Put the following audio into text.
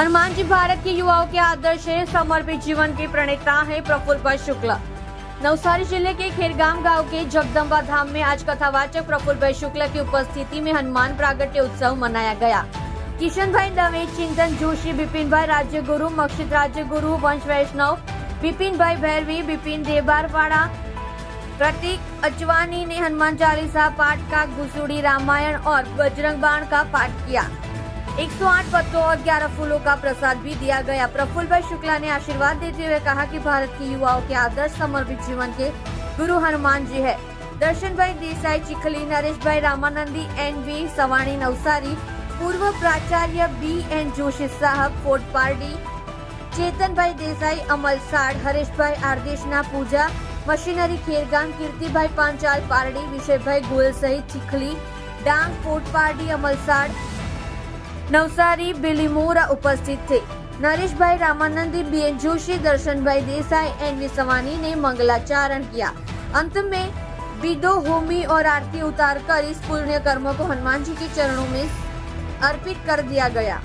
हनुमान जी भारत के युवाओं के आदर्श है, समर्पित जीवन के प्रणेता है प्रफुल्ल भाई शुक्ला। नवसारी जिले के खेरगाम गांव के जगदम्बा धाम में आज कथावाचक प्रफुल्ल भाई शुक्ला की उपस्थिति में हनुमान प्रागट्य उत्सव मनाया गया। किशन भाई दवे, चिंतन जोशी, बिपिन भाई राज्य गुरु, मक्षित राज्य गुरु, वंश वैष्णव, बिपिन भाई भैरवी, बिपिन देबारवाड़ा, प्रतीक अचवानी ने हनुमान चालीसा पाठ का, गुसुड़ी रामायण और बजरंग बाण का पाठ किया। 108 पत्तों और 11 फूलों का प्रसाद भी दिया गया। प्रफुल्ल भाई शुक्ला ने आशीर्वाद देते हुए कहा कि भारत के युवाओं के आदर्श समर्पित जीवन के गुरु हनुमान जी है। दर्शन भाई देसाई चिखली, नरेश भाई रामानंदी, NV सवाणी नवसारी, पूर्व प्राचार्य BN जोशी साहब फोर्ट पार्टी, चेतन भाई देसाई अमल साड़, हरेश भाई आरदेशना पूजा मशीनरी खेरगाम, कीर्ति भाई पांचाल पारडी, विषय भाई गोयल सहित चिखली, डांग फोर्ट पार्टी, अमल साड़, नवसारी, बिलीमोरा उपस्थित थे। नरेश भाई रामानंदी, BN जोशी, दर्शन भाई देसाई, NV सवानी ने मंगलाचरण किया। अंत में विदो होमी और आरती उतारकर इस पुण्य कर्म को हनुमान जी के चरणों में अर्पित कर दिया गया।